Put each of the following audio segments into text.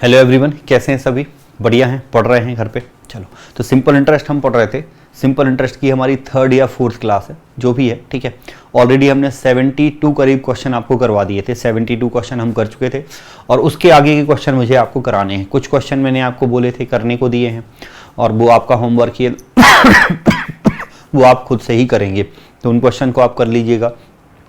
Hello everyone, कैसे हैं सभी? बढ़िया हैं? पढ़ रहे हैं घर पे? चलो, तो सिंपल इंटरेस्ट हम पढ़ रहे थे। सिंपल इंटरेस्ट की हमारी 3rd या 4th क्लास है, जो भी है, ठीक है। ऑलरेडी हमने 72 करीब क्वेश्चन आपको करवा दिए थे। 72 क्वेश्चन हम कर चुके थे और उसके आगे के क्वेश्चन मुझे आपको कराने हैं। कुछ क्वेश्चन मैंने आपको बोले थे करने को दिए हैं और वो आपका होमवर्क ही वो आप खुद से ही करेंगे, तो उन क्वेश्चन को आप कर लीजिएगा।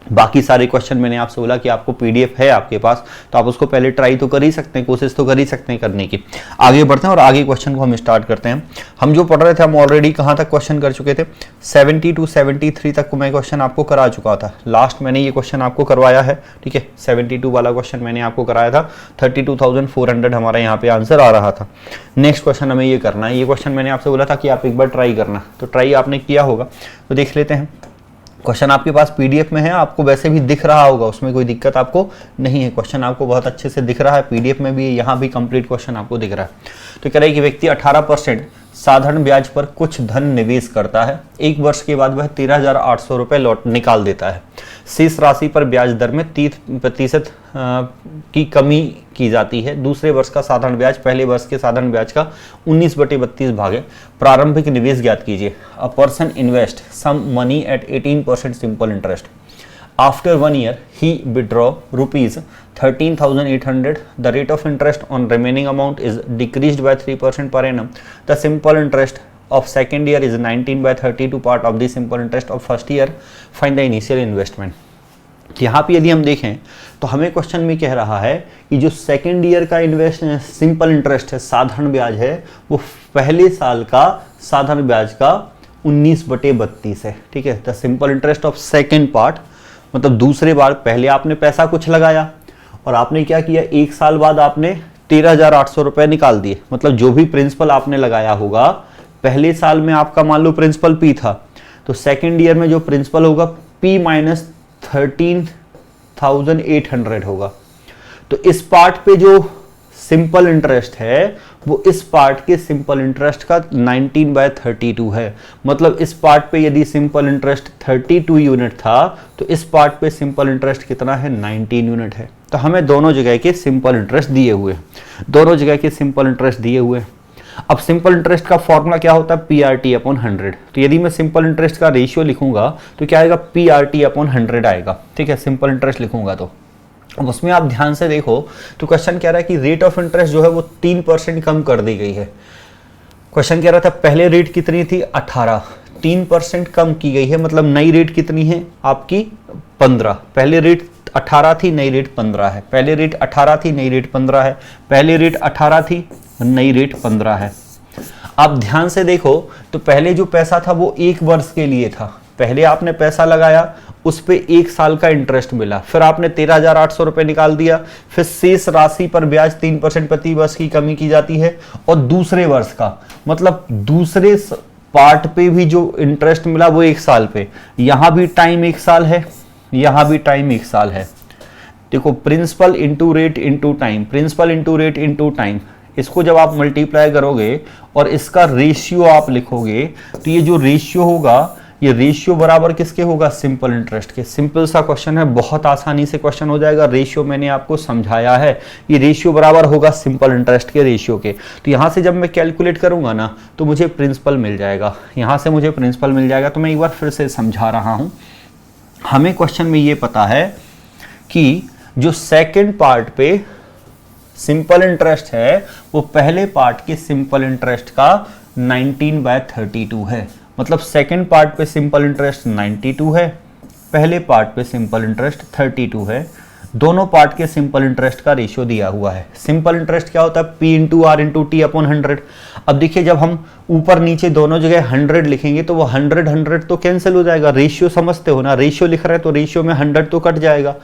बाकी सारे क्वेश्चन मैंने आपसे बोला कि आपको पीडीएफ है आपके पास, तो आप उसको पहले ट्राई तो कर ही सकते हैं, कोशिश तो कर ही सकते हैं करने की। आगे बढ़ते हैं और आगे क्वेश्चन को हम स्टार्ट करते हैं। हम जो पढ़ रहे थे, हम ऑलरेडी कहाँ तक क्वेश्चन कर चुके थे? 72 73 तक को मैं क्वेश्चन आपको करा चुका था। लास्ट मैंने ये क्वेश्चन आपको करवाया है, ठीक है। 72 वाला क्वेश्चन मैंने आपको कराया था। 32,400 हमारा यहाँ पे आंसर आ रहा था। नेक्स्ट क्वेश्चन हमें ये करना है। ये क्वेश्चन मैंने आपसे बोला था कि आप एक बार ट्राई करना, तो ट्राई आपने किया होगा, तो देख लेते हैं। क्वेश्चन आपके पास पीडीएफ में है, आपको वैसे भी दिख रहा होगा, उसमें कोई दिक्कत आपको नहीं है। क्वेश्चन आपको बहुत अच्छे से दिख रहा है, पीडीएफ में भी, यहाँ भी कंप्लीट क्वेश्चन आपको दिख रहा है। तो कह रहा है कि व्यक्ति 18% साधारण ब्याज पर कुछ धन निवेश करता है। 1 वर्ष के बाद वह 13,800 रुपये लौट निकाल देता है। शेष राशि पर ब्याज दर में 30% की कमी की जाती है। दूसरे वर्ष का साधारण ब्याज पहले वर्ष के साधारण ब्याज का 19/32 भाग है। प्रारंभिक निवेश ज्ञात कीजिए। A person invest some money at 18% simple interest. After 1 year, he withdraw rupees 13,800. The rate of interest on remaining amount is decreased by 3% per annum. The simple interest of second year is 19/32 part of the simple interest of first year. Find the initial investment. यहाँ पे यदि हम देखें तो हमें question में कह रहा है कि जो सेकेंड ईयर का सिंपल इंटरेस्ट है, साधारण ब्याज है, वो पहले साल का साधारण ब्याज का 19/32 है, ठीक है। The simple interest of second part, मतलब दूसरे बार, पहले आपने पैसा कुछ लगाया और आपने क्या किया, 1 साल बाद आपने 13,800 रुपए निकाल दिए। मतलब जो भी प्रिंसिपल आपने लगाया होगा, पहले साल में आपका मान लो प्रिंसिपल P था, तो सेकेंड ईयर में जो प्रिंसिपल होगा P माइनस 13,800 होगा। तो इस पार्ट पे जो सिंपल इंटरेस्ट है वो इस पार्ट के सिंपल इंटरेस्ट का 19/32 है। मतलब इस पार्ट पे यदि सिंपल इंटरेस्ट 32 यूनिट था तो इस पार्ट पे सिंपल इंटरेस्ट कितना है? 19 यूनिट है। तो हमें दोनों जगह के सिंपल इंटरेस्ट दिए हुए, दोनों जगह के सिंपल इंटरेस्ट दिए हुए। अब सिंपल इंटरेस्ट का फॉर्मूला क्या होता है? PRT/100। तो यदि मैं सिंपल इंटरेस्ट का रेशियो लिखूंगा तो क्या आएगा? PRT/100 आएगा, ठीक है। सिंपल इंटरेस्ट लिखूंगा तो अब उसमें आप ध्यान से देखो तो क्वेश्चन कह रहा है कि रेट ऑफ इंटरेस्ट जो है वो 3% कम कर दी गई है। क्वेश्चन कह रहा था पहले रेट कितनी थी? 18, 3% कम की गई है। मतलब नई रेट कितनी है आपकी? 15। पहले रेट 18 थी, नई रेट 15 है। पहले रेट 18 थी, नई रेट 15 है। पहले रेट 18 थी, नई रेट 15 है। आप ध्यान से देखो तो पहले जो पैसा था वो 1 वर्ष के लिए था। पहले आपने पैसा लगाया, उस पे 1 साल का इंटरेस्ट मिला, फिर आपने 13,800 रुपए निकाल दिया, फिर शेष राशि पर ब्याज 3% प्रति वर्ष की कमी की जाती है। और दूसरे वर्ष का मतलब दूसरे पार्ट पे भी जो इंटरेस्ट मिला वो 1 साल पे, यहां भी टाइम 1 साल है, यहां भी टाइम 1 साल है। देखो, principal into rate into time, principal into rate into time, इसको जब आप मल्टीप्लाई करोगे और इसका रेशियो आप लिखोगे तो ये जो रेशियो होगा, ये रेशियो बराबर किसके होगा? सिंपल इंटरेस्ट के। सिंपल सा क्वेश्चन है, बहुत आसानी से क्वेश्चन हो जाएगा। रेशियो मैंने आपको समझाया है, ये रेशियो बराबर होगा सिंपल इंटरेस्ट के रेशियो के। तो यहां से जब मैं कैलकुलेट करूंगा ना तो मुझे प्रिंसिपल मिल जाएगा, यहां से मुझे प्रिंसिपल मिल जाएगा। तो मैं एक बार फिर से समझा रहा हूं। हमें क्वेश्चन में ये पता है कि जो सेकेंड पार्ट पे सिंपल इंटरेस्ट है वो पहले पार्ट के सिंपल इंटरेस्ट का 19/32 है। मतलब सेकेंड पार्ट पे सिंपल इंटरेस्ट 92 है, पहले पार्ट पे सिंपल इंटरेस्ट 32 है। दोनों पार्ट के सिंपल इंटरेस्ट का रेशियो दिया हुआ है। सिंपल इंटरेस्ट क्या होता है? P/R/T/100। अब देखिए, जब हम ऊपर नीचे दोनों जगह 100 लिखेंगे तो वो 100 तो कैंसिल हो जाएगा। रेशियो समझते हो ना, रेशियो लिख रहे हैं तो रेशियो में 100 तो कट जाएगा,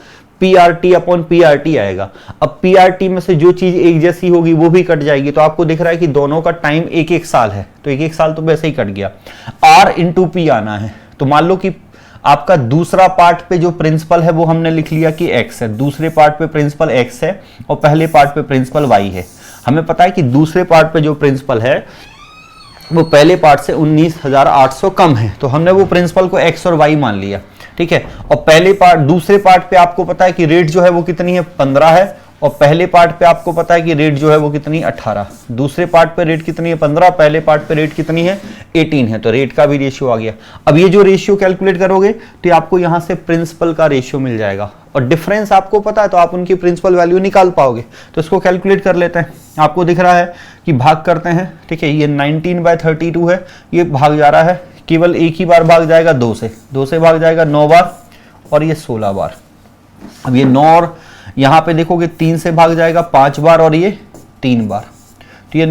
PRT/PRT आएगा। अब PRT में से जो चीज एक जैसी होगी वो भी कट जाएगी। तो आपको दिख रहा है कि दोनों का टाइम 1-1 साल है, तो 1-1 साल तो वैसे ही कट गया। R/P आना है, तो मान लो कि आपका दूसरा पार्ट पे जो प्रिंसिपल है वो हमने लिख लिया कि x है, दूसरे पार्ट पे प्रिंसिपल x है और पहले पार्ट पे प्रिंसिपल y है। हमें पता है कि दूसरे पार्ट पे जो प्रिंसिपल है वो पहले पार्ट से 19,800 कम है, तो हमने वो प्रिंसिपल को x और y मान लिया, ठीक है। और पहले पार्ट दूसरे पार्ट पे आपको पता है कि रेट जो है वो कितनी है? 15 है और पहले पार्ट पे आपको पता है कि रेट जो है वो कितनी 18, दूसरे पार्ट पे रेट कितनी है 15, पहले पार्ट पे रेट कितनी है 18 है, तो रेट का भी रेशियो आ गया। अब ये जो रेशियो कैलकुलेट करोगे तो आपको यहाँ से प्रिंसिपल का रेशियो मिल जाएगा, और डिफरेंस आपको पता है तो आप उनकी प्रिंसिपल वैल्यू निकाल पाओगे। तो इसको कैलकुलेट कर लेते हैं। आपको दिख रहा है कि भाग करते हैं, ठीक है, ये 19/32 है, ये भाग जा रहा है, केवल एक ही बार भाग जाएगा 2 से भाग जाएगा 9 बार, और ये 16 बार। अब ये 9 और यहाँ पे देखोगे 3 से भाग जाएगा 5 बार, और ये 3 बार, तो ये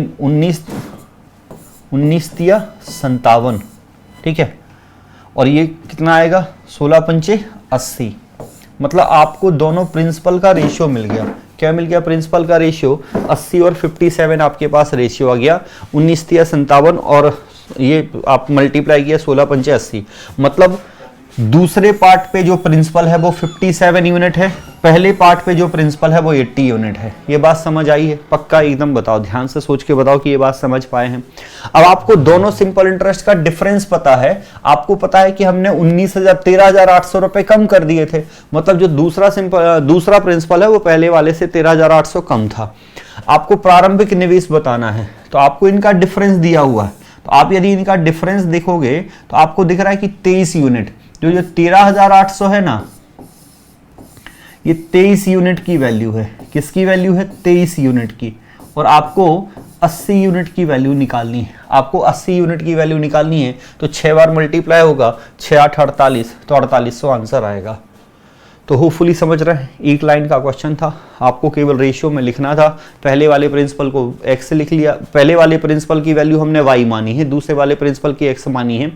19 तिया 57, ठीक है, और ये कितना आएगा 16 पंचे 80। मतलब आपको दोनों प्रिंसिपल का रेशियो मिल गया। क्या मिल गया? प्रिंसिपल का रेशियो 80 और 57 आपके पास रेशियो आ गया। 19 तिया 57 और ये आप मल्टीप्लाई किया 16 पंचे 80। मतलब दूसरे पार्ट पे जो प्रिंसिपल है वो 57 यूनिट है, पहले पार्ट पे जो प्रिंसिपल है वो 80 यूनिट है। ये बात समझ आई है? पक्का एकदम बताओ, ध्यान से सोच के बताओ कि ये बात समझ पाए हैं। अब आपको दोनों सिंपल इंटरेस्ट का डिफरेंस पता है। आपको पता है कि हमने 13,800 रुपए कम कर दिए थे, मतलब जो दूसरा प्रिंसिपल है वो पहले वाले से 13,800 कम था। आपको प्रारंभिक निवेश बताना है, तो आपको इनका डिफरेंस दिया हुआ है। तो आप यदि इनका डिफरेंस देखोगे तो आपको दिख रहा है कि 23 यूनिट, जो 13,800 है ना, ये 23 यूनिट की वैल्यू है। किसकी वैल्यू है? 23 यूनिट की। और आपको 80 यूनिट की वैल्यू निकालनी है। आपको 80 यूनिट की वैल्यू निकालनी है तो 6 बार मल्टीप्लाई होगा, 6 8 48, तो 4800 आंसर आएगा। तो होपफुली समझ रहे हैं, एक लाइन का क्वेश्चन था, आपको केवल रेशियो में लिखना था। पहले वाले प्रिंसिपल को x लिख लिया, पहले वाले प्रिंसिपल की वैल्यू हमने y मानी है, दूसरे वाले प्रिंसिपल की x मानी है।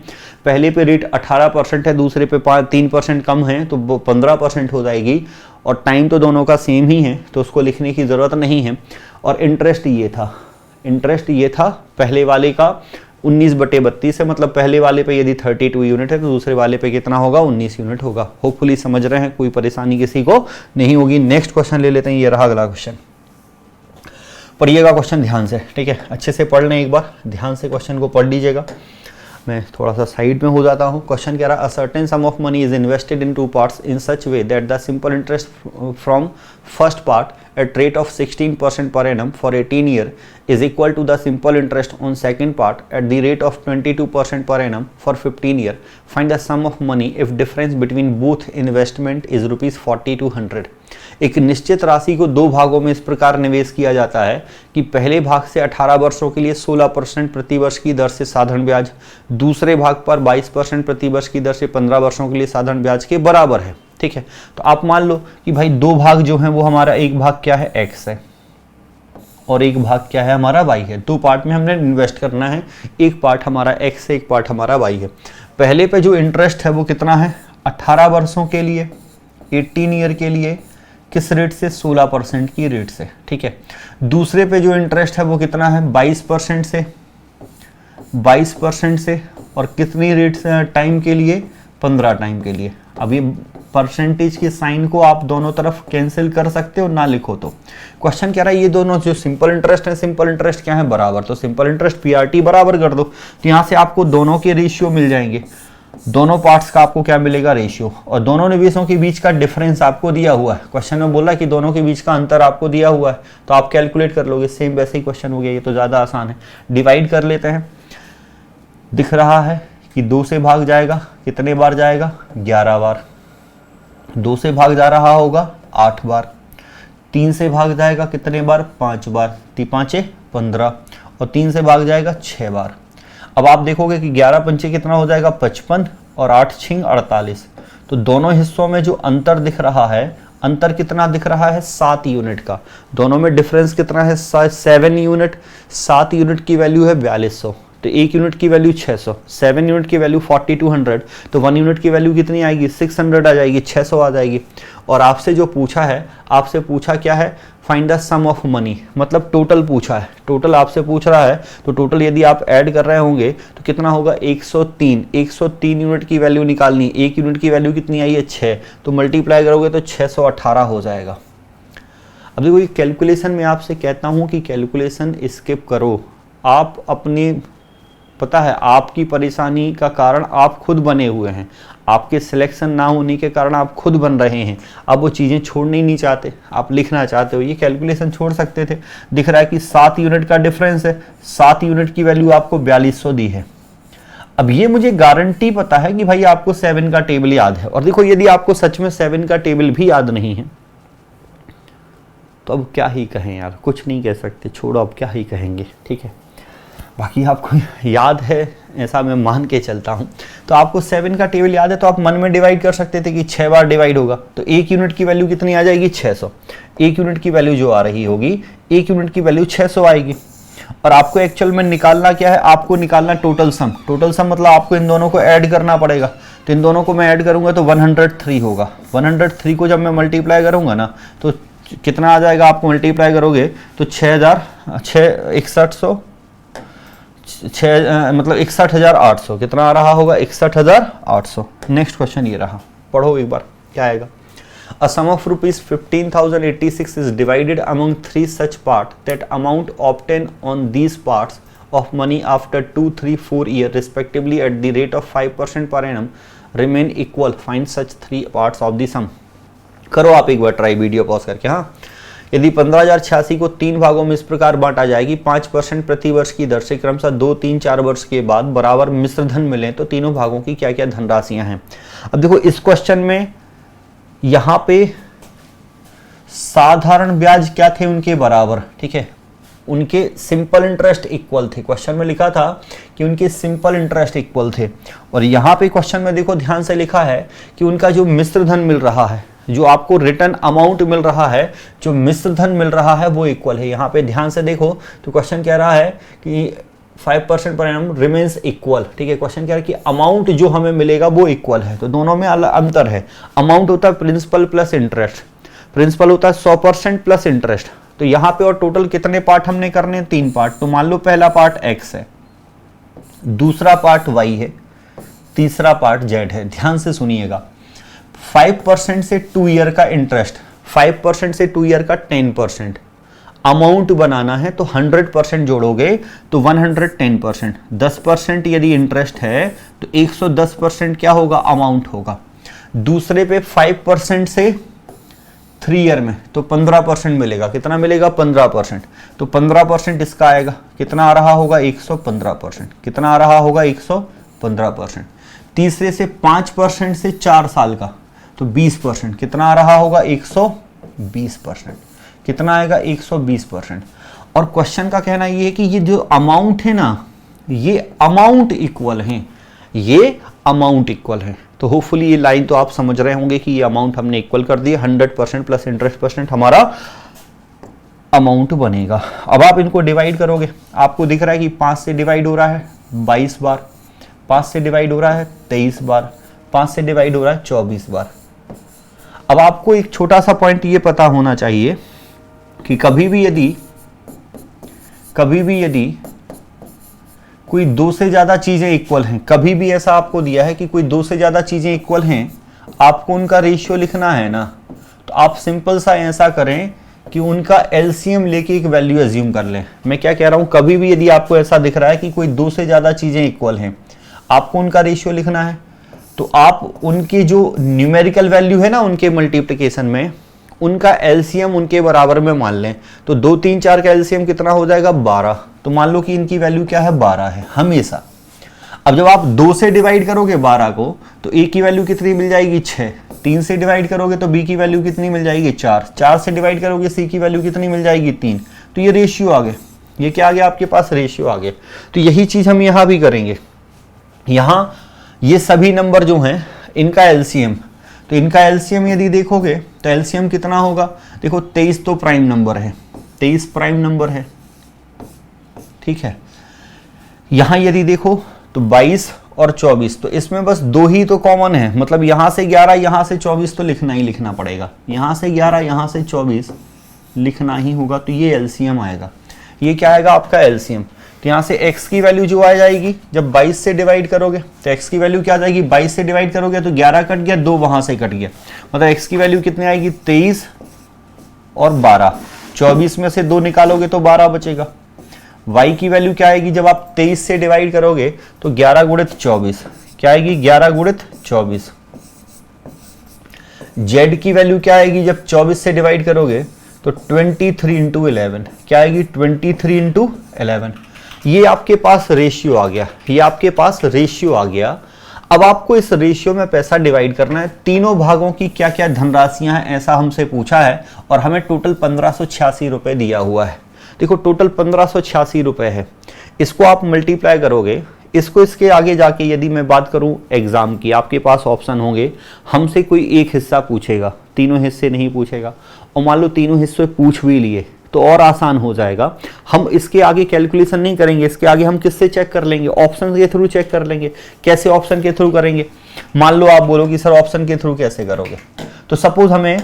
पहले पे रेट 18% है, दूसरे पे 3% कम है, तो वो 15% हो जाएगी। और टाइम तो दोनों का सेम ही है, तो उसको लिखने की ज़रूरत नहीं है। और इंटरेस्ट ये था पहले वाले का 19/32 है, मतलब पहले वाले पे यदि 32 यूनिट है तो दूसरे वाले पे कितना होगा? 19 यूनिट होगा। होपफुली समझ रहे हैं, कोई परेशानी किसी को नहीं होगी। नेक्स्ट क्वेश्चन ले लेते हैं, ये रहा अगला क्वेश्चन। पढ़िएगा क्वेश्चन ध्यान से, ठीक है, अच्छे से पढ़ लें, एक बार ध्यान से क्वेश्चन को पढ़ लीजिएगा। मैं थोड़ा सा साइड में हो जाता हूँ। क्वेश्चन कह रहा है, a certain some of money is invested in 2 parts in such way that the simple interest from first part at rate of 16% per annum for 18 years is equal to the simple interest on second part at the rate of 22% per annum for 15 years. Find the sum of money if difference between both investment is rupees 40 to 100. एक निश्चित राशि को 2 भागों में इस प्रकार निवेश किया जाता है कि पहले भाग से 18 वर्षों के लिए 16% प्रति वर्ष की दर से साधारण ब्याज, दूसरे भाग पर 22% प्रति वर्ष की दर से 15 वर्षों के लिए साधारण ब्याज के बराबर है। ठीक है, तो आप मान लो कि भाई 2 भाग जो हैं वो हमारा, एक भाग क्या है x है और एक भाग क्या है हमारा y है। 2 पार्ट में हमने इन्वेस्ट करना है, एक पार्ट हमारा x है, एक पार्ट हमारा y है। पहले पे जो इंटरेस्ट है वो कितना है? 18 वर्षों के लिए, 18 ईयर के लिए, किस रेट से? 16% की रेट से। ठीक है, दूसरे पे जो इंटरेस्ट है वो कितना है? 22% से, 22% से, और कितनी रेट से? टाइम के लिए 15 टाइम के लिए। अभी परसेंटेज के साइन को आप दोनों तरफ कैंसिल कर सकते हो, ना लिखो तो। क्वेश्चन कह रहा है ये दोनों जो सिंपल इंटरेस्ट है, सिंपल इंटरेस्ट क्या है? बराबर। तो सिंपल इंटरेस्ट पीआरटी बराबर कर दो, तो यहाँ से आपको दोनों के रेशियो मिल जाएंगे। दोनों पार्ट्स का आपको क्या मिलेगा? रेशियो। और दोनों निवेशों के बीच का डिफरेंस आपको दिया हुआ है। क्वेश्चन में बोला कि दोनों के बीच का अंतर आपको दिया हुआ है, तो आप कैलकुलेट कर लोगे। सेम वैसे ही क्वेश्चन हो गया, ये तो ज़्यादा आसान है। डिवाइड कर लेते हैं। दिख रहा है कि 2 से भाग जाएगा, कितने बार जाएगा? 11 बार। 2 से भाग जा रहा होगा 8 बार। 3 से भाग जाएगा कितने बार? 5 बार। 5 15, और 3 से भाग जाएगा 6 बार। अब आप देखोगे कि 11 पंचे कितना हो जाएगा? 55, और 8 6 48। तो दोनों हिस्सों में जो अंतर दिख रहा है, अंतर कितना दिख रहा है? 7 यूनिट का। दोनों में डिफरेंस कितना है? 7 यूनिट। 7 यूनिट की वैल्यू है 4200, तो 1 यूनिट की वैल्यू 600, 7 यूनिट की वैल्यू 40 to 100, तो 1 यूनिट की वैल्यू कितनी आएगी? 600 आ जाएगी, 600 आ जाएगी। और आपसे जो पूछा है, आपसे पूछा क्या है? Find the sum of money, मतलब टोटल पूछा है। टोटल आपसे पूछ रहा है, तो टोटल यदि आप ऐड कर रहे होंगे तो कितना होगा? 103। 103 यूनिट की वैल्यू निकालनी। 1 यूनिट की वैल्यू कितनी आई है? 6, तो मल्टीप्लाई करोगे तो 618 हो जाएगा। अब देखो, ये कैलकुलेशन में आपसे कहता हूँ कि कैलकुलेशन स्किप करो। आप अपने पता है आपकी परेशानी का कारण आप खुद बने हुए हैं, आपके सिलेक्शन ना होने के कारण आप खुद बन रहे हैं। अब वो चीज़ें छोड़ने ही नहीं चाहते, आप लिखना चाहते हो, ये कैलकुलेशन छोड़ सकते थे। दिख रहा है कि 7 यूनिट का डिफरेंस है, 7 यूनिट की वैल्यू आपको 4200 दी है। अब ये मुझे गारंटी पता है कि भाई आपको 7 का टेबल याद है, और देखो यदि आपको सच में 7 का टेबल भी याद नहीं है तो अब क्या ही कहें यार, कुछ नहीं कह सकते, छोड़ो अब क्या ही कहेंगे, ठीक है। बाकी आपको याद है, ऐसा मैं मान के चलता हूं। तो आपको 7 का टेबल याद है तो आप मन में डिवाइड कर सकते थे कि 6 बार डिवाइड होगा तो 1 यूनिट की वैल्यू कितनी आ जाएगी, 600। 1 यूनिट की वैल्यू जो आ रही होगी, 1 यूनिट की वैल्यू 600 आएगी। और आपको एक्चुअल में निकालना क्या है, आपको निकालना टोटल सम। टोटल सम मतलब आपको इन दोनों को ऐड करना पड़ेगा। तो इन दोनोों को मैं ऐड करूंगा तो 103 होगा। 103 को जब मैं मल्टीप्लाई करूंगा ना तो कितना आ जाएगा, आपको मल्टीप्लाई करोगे तो 61,800 कितना आ रहा होगा, 61,800। नेक्स्ट क्वेश्चन ये रहा, पढ़ो एक बार क्या आएगा। A sum of rupees 15,086 is divided among 3 such parts that amount obtained on these parts of money after 2, 3, 4 years respectively at the rate of 5% per annum remain equal. Find such 3 parts of the sum. करो आप एक बार try video pause करके। हाँ, यदि 15,086 को 3 भागों में इस प्रकार बांटा जाएगी 5% प्रति वर्ष की दर से क्रमशः 2, 3, 4 वर्ष के बाद बराबर मिश्र धन मिले तो तीनों भागों की क्या क्या धनराशियां हैं। अब देखो इस क्वेश्चन में यहां पे साधारण ब्याज क्या थे, उनके बराबर, ठीक है, उनके सिंपल इंटरेस्ट इक्वल थे। क्वेश्चन में लिखा था कि उनके सिंपल इंटरेस्ट इक्वल थे, और यहां पे क्वेश्चन में देखो ध्यान से लिखा है कि उनका जो मिश्र धन मिल रहा है, जो आपको रिटर्न अमाउंट मिल रहा है, जो मिश्र धन मिल रहा है वो इक्वल है। यहाँ पे ध्यान से देखो तो क्वेश्चन कह रहा है कि 5% पर एनम रिमेन्स इक्वल, ठीक है। क्वेश्चन कह रहा है कि अमाउंट जो हमें मिलेगा वो इक्वल है, तो दोनों में अंतर है। अमाउंट होता है प्रिंसिपल प्लस इंटरेस्ट, प्रिंसिपल होता है 100% प्लस इंटरेस्ट। तो यहाँ पे और टोटल कितने पार्ट हमने करने हैं, 3 पार्ट। तो मान लो पहला पार्ट x है, दूसरा पार्ट y है, तीसरा पार्ट z है। ध्यान से सुनिएगा, 5% से 2 ईयर का इंटरेस्ट, 5% से 2 ईयर का 10%। अमाउंट बनाना है तो 100% जोड़ोगे तो 110%। 10% यदि इंटरेस्ट है तो 110% क्या होगा, अमाउंट होगा। दूसरे पे 5% से 3 ईयर में तो 15% मिलेगा। कितना मिलेगा, 15%। तो 15% इसका आएगा, कितना आ रहा होगा, 115%। कितना आ रहा होगा, 115%। तीसरे से 5% से 4 साल का तो 20%। कितना आ रहा होगा, 120%। कितना आएगा, 120%। और क्वेश्चन का कहना ये है कि ये जो अमाउंट है ना, ये अमाउंट इक्वल है, ये अमाउंट इक्वल है। तो होपफुली ये लाइन तो आप समझ रहे होंगे कि ये अमाउंट हमने इक्वल कर दी। 100% प्लस इंटरेस्ट परसेंट हमारा अमाउंट बनेगा। अब आप इनको डिवाइड करोगे, आपको दिख रहा है कि 5 से डिवाइड हो रहा है 22 बार, 5 से डिवाइड हो रहा है 23 बार, 5 से डिवाइड हो रहा है 24 बार। अब आपको एक छोटा सा पॉइंट ये पता होना चाहिए कि कभी भी यदि कोई 2 से ज्यादा चीजें इक्वल हैं, कभी भी ऐसा आपको दिया है कि कोई 2 से ज्यादा चीजें इक्वल हैं, आपको उनका रेशियो लिखना है ना, तो आप सिंपल सा ऐसा करें कि उनका एलसीएम लेके एक वैल्यू एज्यूम कर लें। मैं क्या कह रहा हूं, कभी भी यदि आपको ऐसा दिख रहा है कि कोई 2 से ज्यादा चीजें इक्वल हैं, आपको उनका रेशियो लिखना है, तो आप उनकी जो न्यूमेरिकल वैल्यू है ना, उनके मल्टीप्लिकेशन में उनका एलसीएम उनके बराबर में मान लें। तो 2, 3, 4 का एलसीएम कितना हो जाएगा, 12। तो मान लो कि इनकी वैल्यू क्या है, 12 है हमेशा। अब जब आप 2 से डिवाइड करोगे 12 को तो ए की वैल्यू कितनी मिल जाएगी, 6। 3 से डिवाइड करोगे तो बी की वैल्यू कितनी मिल जाएगी, 4। 4 से डिवाइड करोगे सी की वैल्यू कितनी मिल जाएगी, 3। तो ये रेशियो आ गए, ये क्या आ गया आपके पास, रेशियो आ गए। तो यही चीज हम यहां भी करेंगे। यहां ये सभी नंबर जो हैं इनका एलसीएम, तो इनका एलसीएम यदि देखोगे तो एलसीएम कितना होगा, देखो 23 तो प्राइम नंबर है, 23 प्राइम नंबर है, ठीक है। यहां यदि देखो तो 22 और 24, तो इसमें बस 2 ही तो कॉमन है, मतलब यहां से 11 यहां से 24 तो लिखना ही लिखना पड़ेगा, यहां से 11 यहां से 24 लिखना ही होगा। तो ये एलसीएम आएगा, ये क्या आएगा आपका एलसीएम। तो यहाँ से x की वैल्यू जो आ जाएगी, जब 22 से डिवाइड करोगे तो x की वैल्यू क्या आ जाएगी, 22 से डिवाइड करोगे तो 11 कट गया, 2 वहां से कट गया, मतलब x की वैल्यू कितनी आएगी, 23 और 12। 24 में से 2 निकालोगे तो 12 बचेगा। y की वैल्यू क्या आएगी जब आप 23 से डिवाइड करोगे तो 11 गुणित 24 क्या आएगी 11 गुणित 24। z की वैल्यू क्या आएगी जब 24 से डिवाइड करोगे तो 23 इंटू 11 क्या आएगी 23 इंटू 11। ये आपके पास रेशियो आ गया, ये आपके पास रेशियो आ गया। अब आपको इस रेशियो में पैसा डिवाइड करना है। तीनों भागों की क्या क्या धनराशियां हैं ऐसा हमसे पूछा है और हमें टोटल 1586 रुपए दिया हुआ है। देखो टोटल 1586 रुपए है, इसको आप मल्टीप्लाई करोगे, इसको इसके आगे जाके यदि मैं बात करूं एग्जाम की, आपके पास ऑप्शन होंगे, हमसे कोई एक हिस्सा पूछेगा, तीनों हिस्से नहीं पूछेगा, और मान लो तीनों हिस्से पूछ भी लिए तो और आसान हो जाएगा। हम इसके आगे कैलकुलेशन नहीं करेंगे, इसके आगे हम किससे चेक कर लेंगे, ऑप्शन के थ्रू चेक कर लेंगे। कैसे ऑप्शन के थ्रू करेंगे, मान लो आप बोलो कि सर ऑप्शन के थ्रू कैसे करोगे, तो सपोज हमें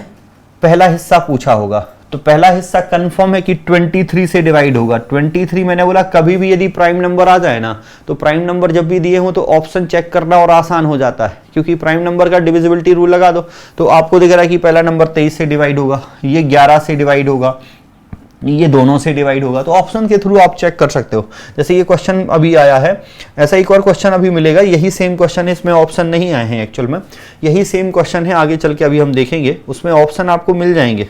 पहला हिस्सा पूछा होगा, तो पहला हिस्सा कंफर्म है कि 23 से डिवाइड होगा। 23 मैंने बोला कभी भी यदि प्राइम नंबर आ जाए ना, तो प्राइम नंबर जब भी दिए हो तो ऑप्शन चेक करना और आसान हो जाता है, क्योंकि प्राइम नंबर का डिविजिबिलिटी रूल लगा दो तो आपको दिख रहा है कि पहला नंबर 23 से डिवाइड होगा, ये 11 से डिवाइड होगा, ये दोनों से डिवाइड होगा। तो ऑप्शन के थ्रू आप चेक कर सकते हो। जैसे ये क्वेश्चन अभी आया है, ऐसा एक और क्वेश्चन अभी मिलेगा, यही सेम क्वेश्चन है, इसमें ऑप्शन नहीं आए हैं एक्चुअल में, यही सेम क्वेश्चन है, आगे चल के अभी हम देखेंगे, उसमें ऑप्शन आपको मिल जाएंगे।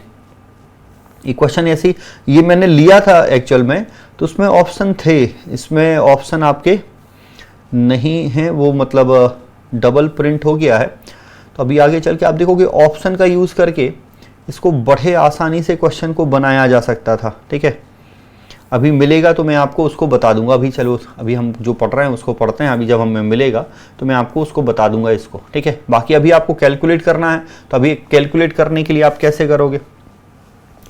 ये क्वेश्चन ऐसी ये मैंने लिया था एक्चुअल में, तो उसमें ऑप्शन थे, इसमें ऑप्शन आपके नहीं हैं, वो मतलब डबल प्रिंट हो गया है। तो अभी आगे चल के आप देखोगे ऑप्शन का यूज़ करके इसको बड़े आसानी से क्वेश्चन को बनाया जा सकता था। ठीक है, अभी मिलेगा तो मैं आपको उसको बता दूंगा। अभी चलो अभी हम जो पढ़ रहे हैं उसको पढ़ते हैं, अभी जब हमें मिलेगा तो मैं आपको उसको बता दूंगा इसको। ठीक है, बाकी अभी आपको कैलकुलेट करना है, तो अभी कैलकुलेट करने के लिए आप कैसे करोगे,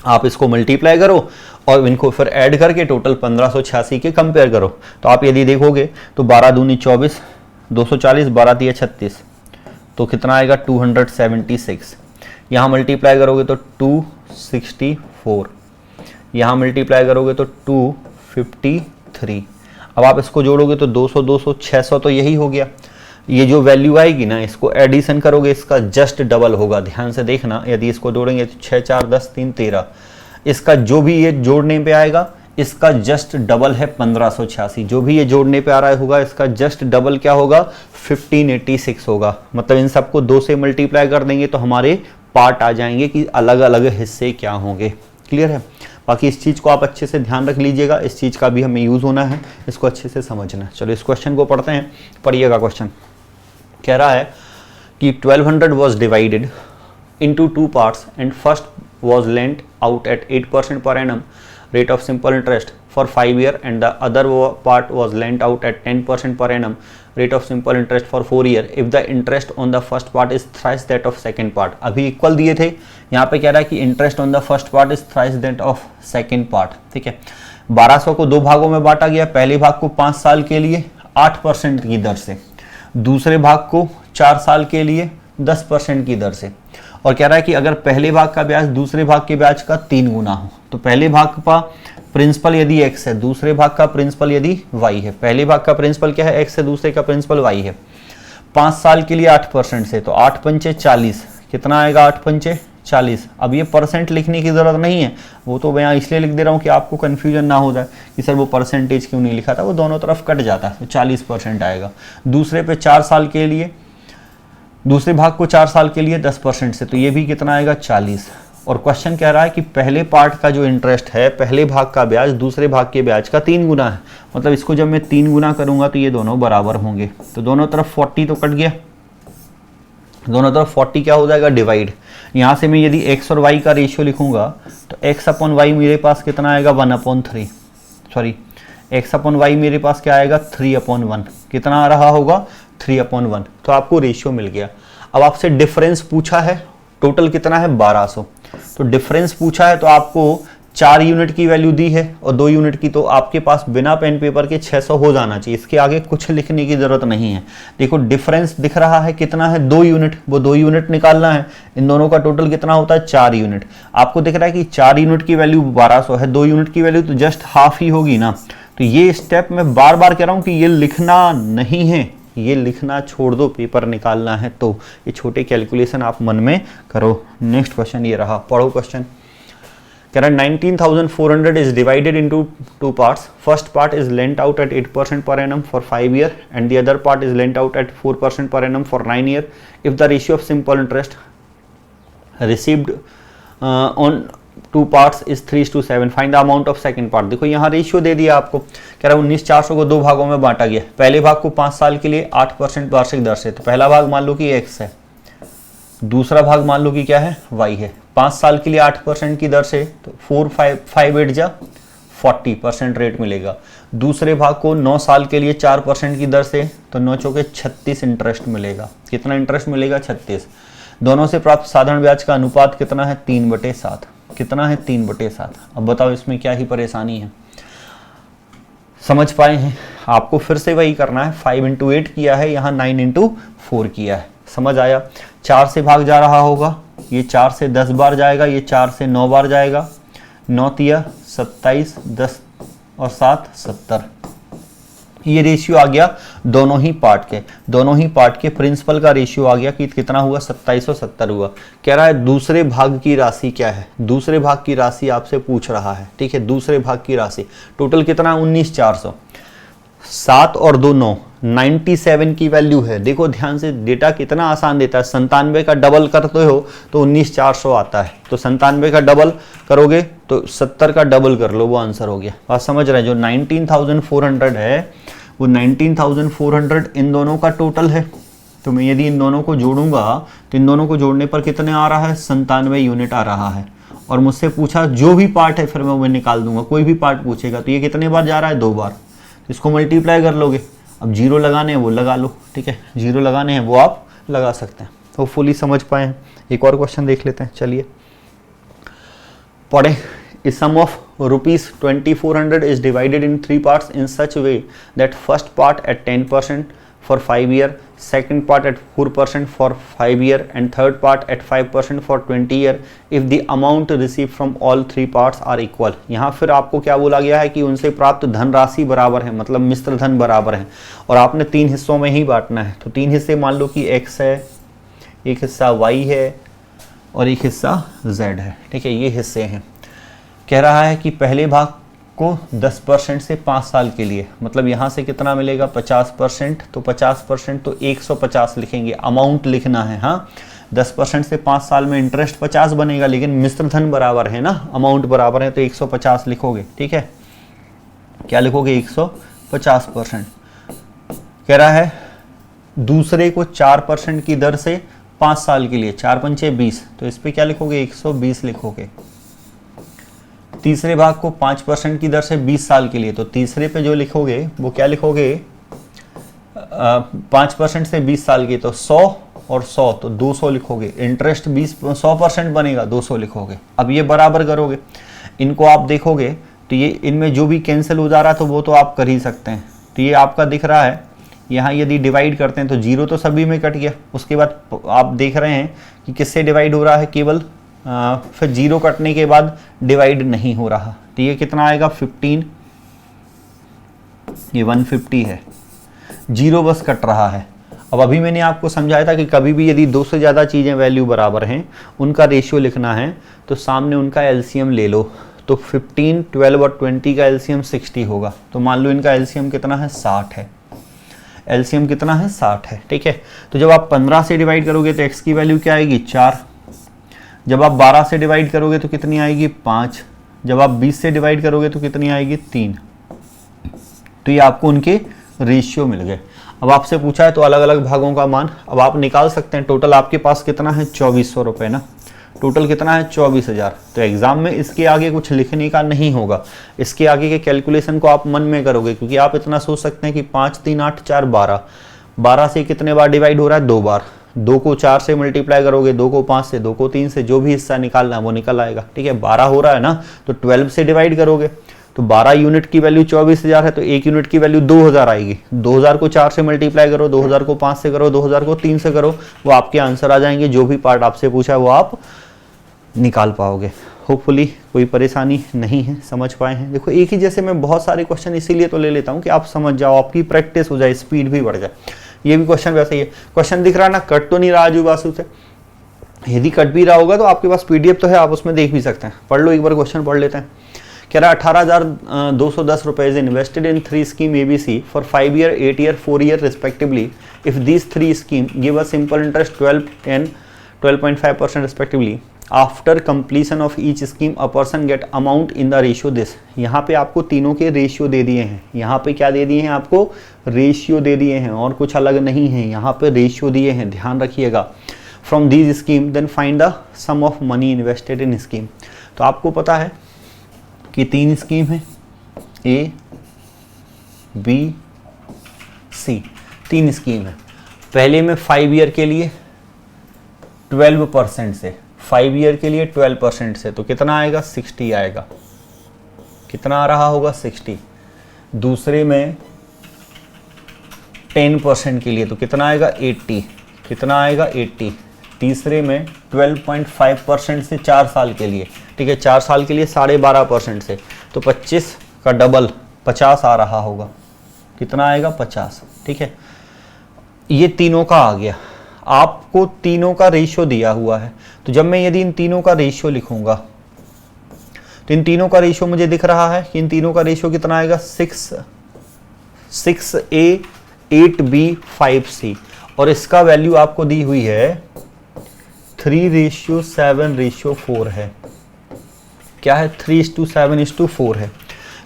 आप इसको मल्टीप्लाई करो और इनको फिर ऐड करके टोटल 1586 के कंपेयर करो। तो आप यदि देखोगे तो 12 दूनी 24, 240, 12 तिया 36, तो कितना आएगा 276। यहाँ मल्टीप्लाई करोगे तो 264, यहाँ मल्टीप्लाई करोगे तो 253। अब आप इसको जोड़ोगे तो 200, 200, 600, तो यही हो गया। ये जो वैल्यू आएगी ना, इसको एडिशन करोगे इसका जस्ट डबल होगा, ध्यान से देखना। यदि इसको जोड़ेंगे तो 6, 4, 10, 3, 13, इसका जो भी ये जोड़ने पे आएगा इसका जस्ट डबल है 1586। जो भी ये जोड़ने पे आ रहा होगा इसका जस्ट डबल क्या होगा 1586 होगा। मतलब इन सबको 2 से मल्टीप्लाई कर देंगे तो हमारे पार्ट आ जाएंगे कि अलग अलग हिस्से क्या होंगे। क्लियर है, बाकी इस चीज़ को आप अच्छे से ध्यान रख लीजिएगा, इस चीज़ का भी हमें यूज़ होना है, इसको अच्छे से समझना है। चलो इस क्वेश्चन को पढ़ते हैं, पढ़िएगा। क्वेश्चन कह रहा है कि 1200 was divided into 2 parts and first was lent out at 8% per annum rate of simple interest for 5 years and the other part was lent out at 10% per annum rate of simple interest for 4 years if the interest on the first part is thrice that of second part। अभी equal दिए थे, यहाँ पे कह रहा है कि interest on the first part is thrice that of second part. ठीक है, 1200 को 2 भागों में बांटा गया, पहले भाग को 5 साल के लिए 8% की दर से, दूसरे भाग को 4 साल के लिए 10% की दर से, और कह रहा है कि अगर पहले भाग का ब्याज दूसरे भाग के ब्याज का 3 गुना हो, तो पहले भाग का प्रिंसिपल यदि x है, दूसरे भाग का प्रिंसिपल यदि y है। पहले भाग का प्रिंसिपल क्या है, x है, दूसरे का प्रिंसिपल y है। 5 साल के लिए 8% से, तो 8 पंचे 40, कितना आएगा 8 पंचे 40। अब ये परसेंट लिखने की जरूरत नहीं है, वो तो मैं यहाँ इसलिए लिख दे रहा हूँ कि आपको कन्फ्यूजन ना हो जाए कि सर वो परसेंटेज क्यों नहीं लिखा था, वो दोनों तरफ कट जाता है, तो 40% आएगा। दूसरे पे 4 साल के लिए, दूसरे भाग को 4 साल के लिए 10% से, तो ये भी कितना आएगा 40। और क्वेश्चन कह रहा है कि पहले पार्ट का जो इंटरेस्ट है, पहले भाग का ब्याज दूसरे भाग के ब्याज का 3 गुना है। मतलब इसको जब मैं 3 गुना करूंगा तो ये दोनों बराबर होंगे, तो दोनों तरफ 40 तो कट गया, दोनों तरफ 40 क्या हो जाएगा डिवाइड। यहाँ से मैं यदि x और y का रेशियो लिखूंगा तो x अपॉन y मेरे पास कितना आएगा 1/3, सॉरी x अपॉन y मेरे पास क्या आएगा 3/1, कितना आ रहा होगा 3/1। तो आपको रेशियो मिल गया। अब आपसे डिफरेंस पूछा है, टोटल कितना है 1200, तो डिफरेंस पूछा है तो आपको 4 यूनिट की वैल्यू दी है और 2 यूनिट की, तो आपके पास बिना पेन पेपर के 600 हो जाना चाहिए, इसके आगे कुछ लिखने की जरूरत नहीं है। देखो डिफरेंस दिख रहा है कितना है 2 यूनिट, वो 2 यूनिट निकालना है। इन दोनों का टोटल कितना होता है 4 यूनिट। आपको दिख रहा है कि 4 यूनिट की वैल्यू 1200 है, 2 यूनिट की वैल्यू तो जस्ट हाफ ही होगी ना। तो ये स्टेप मैं बार बार कह रहा हूँ कि ये लिखना नहीं है, ये लिखना छोड़ दो, पेपर निकालना है तो ये छोटे कैलकुलेशन आप मन में करो। नेक्स्ट क्वेश्चन ये रहा, पढ़ो क्वेश्चन। कह रहा है 19,400 is divided into two parts. First part is lent out at 8% per annum for 5 years and the other part is lent out at 4% per annum for 9 years. If the ratio of simple interest received on two parts is 3:7. Find the amount of second part. देखो यहाँ ratio दे दिया आपको, कह रहा है 19,400 को दो भागों में बांटा गया. पहले भाग को 5 साल के लिए 8% वार्षिक दर से, तो पहला भाग मान लो कि x है, दूसरा भाग मान लो कि क्या है, y है. 5 साल के लिए 8% की दर से, तो 4 5 जा 40% रेट मिलेगा. दूसरे भाग को 9 साल के लिए 4% की दर से, तो 9 चौके 36 इंटरेस्ट मिलेगा. कितना इंटरेस्ट मिलेगा, 36. दोनों से प्राप्त साधारण ब्याज का अनुपात कितना है, 3/7. कितना है, 3/7. अब बताओ इसमें क्या ही परेशानी है. समझ पाए हैं? आपको फिर से वही करना है. 5 × 8 किया है, यहाँ 9 × 4 किया है. समझ आया? 4 से भाग जा रहा होगा, ये 4 से 10 बार जाएगा, ये 4 से 9 बार जाएगा. 9 तिया 27, 10 और 7 70. ये रेशियो आ गया दोनों ही पार्ट के प्रिंसिपल का रेशियो आ गया कि कितना हुआ, 2770 हुआ. कह रहा है दूसरे भाग की राशि क्या है, दूसरे भाग की राशि आपसे पूछ रहा है. ठीक है, दूसरे भाग की राशि टोटल कितना है, 19,400. 7 और 2 9, 97 की वैल्यू है. देखो ध्यान से, डेटा कितना आसान देता है. 97 का डबल करते हो तो 19,400 आता है, तो 97 का डबल करोगे तो 70 का डबल कर लो, वो आंसर हो गया. बात समझ रहे हैं? जो 19,400 है वो 19,400 इन दोनों का टोटल है. तो मैं यदि इन दोनों को जोड़ूंगा तो इन दोनों को जोड़ने पर कितने आ रहा है, 97 यूनिट आ रहा है. और मुझसे पूछा जो भी पार्ट है फिर मैं निकाल दूंगा. कोई भी पार्ट पूछेगा तो ये कितने बार जा रहा है, 2 बार. इसको मल्टीप्लाई कर लोगे. अब जीरो लगाने हैं वो लगा लो. ठीक है, जीरो लगाने हैं वो आप लगा सकते हैं. होपफुली समझ पाए हैं. एक और क्वेश्चन देख लेते हैं. चलिए पढ़े. A sum of ₹2400 is divided in 3 parts in such a way that first part at 10% for 5 years, second part at 4% for 5 years and third part at 5% for 20 years if the amount received from all 3 parts are equal. यहाँ फिर आपको क्या बोला गया है कि उनसे प्राप्त धनराशि बराबर है, मतलब मिश्र धन बराबर है, और आपने 3 हिस्सों में ही बांटना है. तो 3 हिस्से मान लो कि x है, एक हिस्सा y है और एक हिस्सा z है. ठीक है, ये हिस्से हैं. कह रहा है कि पहले भाग को 10% से 5 साल के लिए, मतलब यहाँ से कितना मिलेगा, 50%. तो 50% तो 150 लिखेंगे, अमाउंट लिखना है. हाँ, 10% से 5 साल में इंटरेस्ट 50 बनेगा, लेकिन मिश्र धन बराबर है ना, अमाउंट बराबर है, तो 150 लिखोगे. ठीक है, क्या लिखोगे, 150%. कह रहा है दूसरे को 4% की दर से 5 साल के लिए, 4 पंचे 20, तो इस पे क्या लिखोगे, 120 लिखोगे. तीसरे भाग को 5% की दर से 20 साल के लिए, तो तीसरे पे जो लिखोगे वो क्या लिखोगे, 5% से 20 साल की, तो 100 और 100 तो 200 लिखोगे. इंटरेस्ट 100% बनेगा, 200 लिखोगे. अब ये बराबर करोगे, इनको आप देखोगे तो ये इनमें जो भी कैंसिल हो जा रहा है तो वो तो आप कर ही सकते हैं. तो ये आपका दिख रहा है, यहाँ यदि डिवाइड करते हैं तो 0 तो सभी में कट गया. उसके बाद आप देख रहे हैं कि किससे डिवाइड हो रहा है, केवल फिर 0 कटने के बाद डिवाइड नहीं हो रहा. तो ये कितना आएगा, 15. ये 150 है, 0 बस कट रहा है. अब अभी मैंने आपको समझाया था कि कभी भी यदि 2 से ज़्यादा चीज़ें वैल्यू बराबर हैं, उनका रेशियो लिखना है तो सामने उनका एलसीएम ले लो. तो 15, 12 और 20 का एलसीएम 60 होगा. तो मान लो इनका एलसीएम कितना है, 60 है. एलसीएम कितना है, 60 है. ठीक है, तो जब आप 15 से डिवाइड करोगे तो एक्स की वैल्यू क्या आएगी, 4. जब आप 12 से डिवाइड करोगे तो कितनी आएगी, 5. जब आप 20 से डिवाइड करोगे तो कितनी आएगी, 3. तो ये आपको उनके रेशियो मिल गए. अब आपसे पूछा है तो अलग अलग भागों का मान अब आप निकाल सकते हैं. टोटल आपके पास कितना है, 2400 रुपये ना. टोटल कितना है, 24,000. तो एग्जाम में इसके आगे कुछ लिखने का नहीं होगा. इसके आगे के कैलकुलेशन को आप मन में करोगे, क्योंकि आप इतना सोच सकते हैं कि 5 3 8 4 12. 12 से कितने बार डिवाइड हो रहा है, 2 बार. 2 को 4 से मल्टीप्लाई करोगे, 2 को 5 से, 2 को 3 से, जो भी हिस्सा निकालना है वो निकल आएगा. ठीक है, 12 हो रहा है ना, तो 12 से डिवाइड करोगे तो 12 यूनिट की वैल्यू 24,000 है, तो 1 यूनिट की वैल्यू 2,000 आएगी. 2,000 को 4 से मल्टीप्लाई करो, 2,000 को 5 से करो, 2,000 को 3 से करो, वो आपके आंसर आ जाएंगे. जो भी पार्ट आपसे पूछा है वो आप निकाल पाओगे. होपफुली कोई परेशानी नहीं है, समझ पाए हैं. देखो एक ही जैसे मैं बहुत सारे क्वेश्चन इसीलिए तो ले लेता हूँ कि आप समझ जाओ, आपकी प्रैक्टिस हो जाए, स्पीड भी बढ़ जाए. ये भी क्वेश्चन वैसे ही है. क्वेश्चन दिख रहा है ना, कट तो नहीं रहा आजू बाजू से. यदि कट भी रहा होगा तो आपके पास पीडीएफ तो है, आप उसमें देख भी सकते हैं। पढ़ लो एक बार, क्वेश्चन पढ़ लेते हैं। कह रहा 18,210 rupees invested in 3 scheme ABC for 5 year, 8 year, 4 year respectively. If these 3 scheme give a simple interest 12 and 12.5% respectively, after completion of each scheme a person get amount in the ratio this. यहाँ पे आपको तीनों के ratio दे दिए हैं। यहाँ पे क्या दे दिए हैं? आपको रेशियो दे दिए हैं और कुछ अलग नहीं है, यहाँ पे रेशियो दिए हैं, ध्यान रखिएगा। From these scheme then find the sum of money invested in scheme. तो आपको पता है कि 3 स्कीम है, A, B, C, 3 स्कीम है। पहले में 5 ईयर के लिए 12% से, 5 ईयर के लिए 12% से, तो कितना आएगा? 60 आएगा। कितना आ रहा होगा? 60। दूसरे में 10% के लिए तो कितना आएगा? 80। कितना आएगा? 80। तीसरे में 12.5% से 4 साल के लिए, ठीक है, 4 साल के लिए 12.5% से, तो 25 का डबल 50 आ रहा होगा। कितना आएगा? 50। ठीक है, ये तीनों का आ गया। आपको तीनों का रेशियो दिया हुआ है, तो जब मैं यदि इन तीनों का रेशियो लिखूंगा तो इन तीनों का रेशियो मुझे दिख रहा है कि इन तीनों का रेशियो कितना आएगा? 6A, 8B, 5C, और इसका वैल्यू आपको दी हुई है 3:7:4 है। क्या है? 3:7:4 है।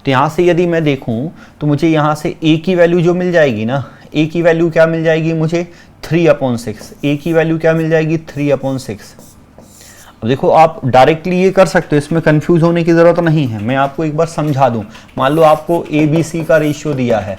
तो यहाँ से यदि मैं देखूं तो मुझे यहाँ से A की वैल्यू जो मिल जाएगी ना, A की वैल्यू क्या मिल जाएगी मुझे? 3/6। A की वैल्यू क्या मिल जाएगी? 3/6। अब देखो, आप डायरेक्टली ये कर सकते हो, इसमें कंफ्यूज होने की ज़रूरत नहीं है। मैं आपको एक बार समझा दूं। मान लो आपको ABC का रेशियो दिया है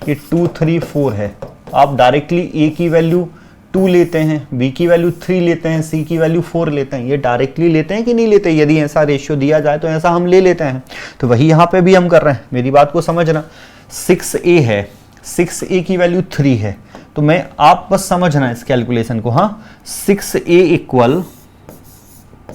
कि 2, 3, 4 है। आप डायरेक्टली A की वैल्यू 2 लेते हैं, B की वैल्यू 3 लेते हैं, C की वैल्यू 4 लेते हैं। ये डायरेक्टली लेते हैं कि नहीं लेते? यदि ऐसा रेशियो दिया जाए तो ऐसा हम ले लेते हैं। तो वही यहाँ पे भी हम कर रहे हैं। मेरी बात को समझना। 6A है, 6A की वैल्यू 3 है, तो मैं आप बस समझना इस कैलकुलेशन को। हाँ, 6A इक्वल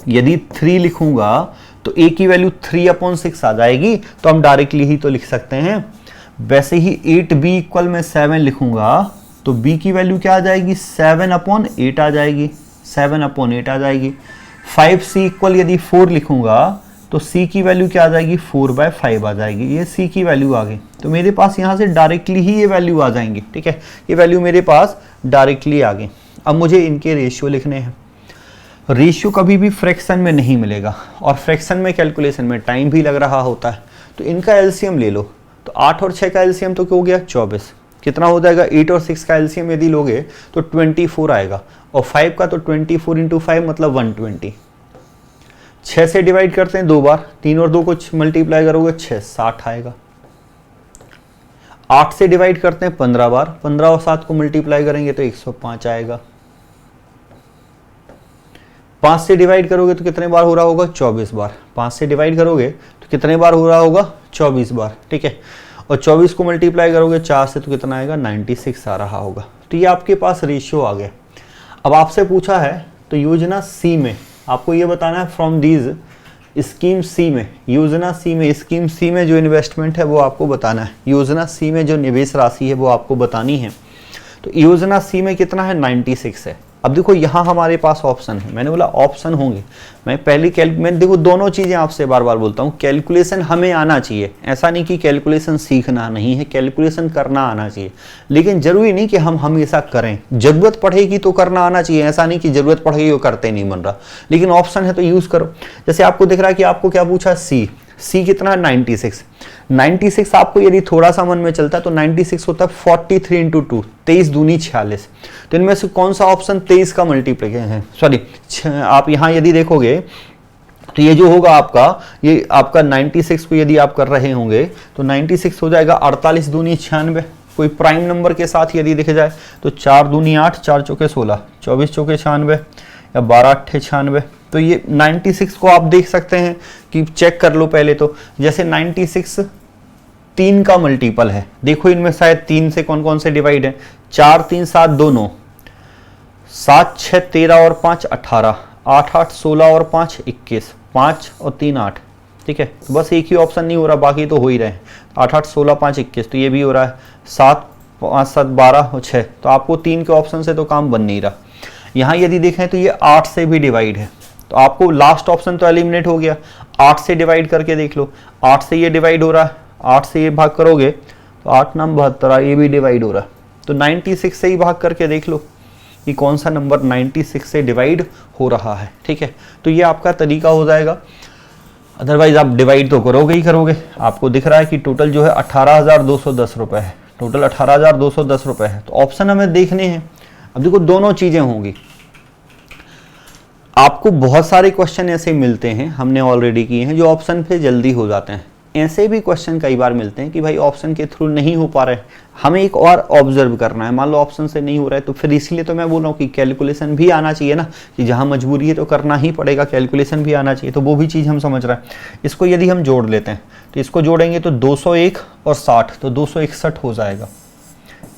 यदि 3 लिखूंगा तो A की वैल्यू 3/6 आ जाएगी, तो हम डायरेक्टली ही तो लिख सकते हैं। वैसे ही 8B इक्वल मैं 7 लिखूंगा तो B की वैल्यू क्या आ जाएगी? 7/8 आ जाएगी, 7/8 आ जाएगी। 5C इक्वल यदि 4 लिखूंगा तो C की वैल्यू क्या आ जाएगी? 4/5 आ जाएगी। ये C की वैल्यू आ गई, तो मेरे पास यहाँ से डायरेक्टली ही ये वैल्यू आ जाएंगी। ठीक है, ये वैल्यू मेरे पास डायरेक्टली आ गई। अब मुझे इनके रेशियो लिखने हैं। रेशियो कभी भी फ्रैक्शन में नहीं मिलेगा, और फ्रैक्शन में कैलकुलेशन में टाइम भी लग रहा होता है। तो इनका एलसीएम ले लो, तो 8 और 6 का एलसीएम तो क्या हो गया? 24। कितना हो जाएगा? 8 और 6 का एलसीएम यदि लोगे तो 24 आएगा, और 5 का तो 24 × 5 मतलब 120। 6 से डिवाइड करते हैं 2 बार, 3 और 2 को मल्टीप्लाई करोगे 6, 60 आएगा। 8 से डिवाइड करते हैं 15 बार, 15 और 7 को मल्टीप्लाई करेंगे तो 105 आएगा। 5 से डिवाइड करोगे तो कितने बार हो रहा होगा? 24 बार। 5 से डिवाइड करोगे तो कितने बार हो रहा होगा? 24 बार। ठीक है, और 24 को मल्टीप्लाई करोगे 4 से तो कितना आएगा? 96 आ रहा होगा। तो ये आपके पास रेशियो आ गया। अब आपसे पूछा है तो योजना सी में आपको ये बताना है, फ्रॉम दीज स्कीम सी में, योजना सी में, स्कीम सी में जो इन्वेस्टमेंट है वो आपको बताना है। योजना सी में जो निवेश राशि है वो आपको बतानी है। तो योजना सी में कितना है? 96 है। अब देखो यहाँ हमारे पास ऑप्शन है, मैंने बोला ऑप्शन होंगे। मैं देखो दोनों चीज़ें आपसे बार बार बोलता हूँ, कैलकुलेशन हमें आना चाहिए। ऐसा नहीं कि कैलकुलेशन सीखना नहीं है, कैलकुलेशन करना आना चाहिए, लेकिन जरूरी नहीं कि हम हमेशा करें। जरूरत पड़ेगी तो करना आना चाहिए, ऐसा नहीं कि जरूरत पड़ेगी वो करते नहीं बन रहा। लेकिन ऑप्शन है तो यूज़ करो। जैसे आपको दिख रहा है कि आपको क्या पूछा? सी कितना? 96। 96 आपको यदि थोड़ा सा मन में चलता है तो 96 होता है 43 × 2, 23 दूनी 46। तो इनमें से कौन सा ऑप्शन 23 का मल्टीप्लिकेशन है? सॉरी, आप यहाँ यदि देखोगे तो ये जो होगा आपका, ये आपका 96 को यदि आप कर रहे होंगे तो 96 हो जाएगा 48 दूनी 96। कोई प्राइम नंबर के साथ यदि देखे जाए तो 4 दूनी 8, 4 चौके 16, 24 चौके 96 या 12 8 96। तो ये 96 को आप देख सकते हैं कि चेक कर लो पहले तो। जैसे 96 3 का मल्टीपल है, देखो इनमें शायद 3 से कौन कौन से डिवाइड है? 4 3 7 2 9, 7 6 13 और 5 18, 8 8 16 और 5 21, 5 और 3 8। ठीक है, तो बस एक ही ऑप्शन नहीं हो रहा, बाकी तो हो ही रहे हैं। 8 8 16 5 21, तो ये भी हो रहा है। 7 5 7 12 और 6, तो आपको 3 के ऑप्शन से तो काम बन नहीं रहा। यहाँ यदि देखें तो ये 8 से भी डिवाइड है, तो आपको लास्ट ऑप्शन तो एलिमिनेट हो गया। 8 से डिवाइड करके देख लो, 8 से ये डिवाइड हो रहा है, 8 से ये भाग करोगे तो 8 9 72, ये भी डिवाइड हो रहा है। तो 96 से ही भाग करके देख लो कि कौन सा नंबर 96 से डिवाइड हो रहा है। ठीक है, तो ये आपका तरीका हो जाएगा। अदरवाइज आप डिवाइड तो करोगे ही करोगे। आपको दिख रहा है कि टोटल जो है 18,210 रुपये है, टोटल 18,210 रुपये है। तो ऑप्शन हमें देखने हैं। अब देखो दोनों चीज़ें होंगी। आपको बहुत सारे क्वेश्चन ऐसे मिलते हैं, हमने ऑलरेडी किए हैं, जो ऑप्शन पे जल्दी हो जाते हैं। ऐसे भी क्वेश्चन कई बार मिलते हैं कि भाई ऑप्शन के थ्रू नहीं हो पा रहे, हमें एक और ऑब्जर्व करना है। मान लो ऑप्शन से नहीं हो रहा है, तो फिर इसलिए तो मैं बोल रहा हूँ कि कैलकुलेशन भी आना चाहिए ना, कि जहाँ मजबूरी है तो करना ही पड़ेगा, कैलकुलेशन भी आना चाहिए। तो वो भी चीज़ हम समझ रहे हैं। इसको यदि हम जोड़ लेते हैं तो इसको जोड़ेंगे तो 201 और 60, तो 261 हो जाएगा।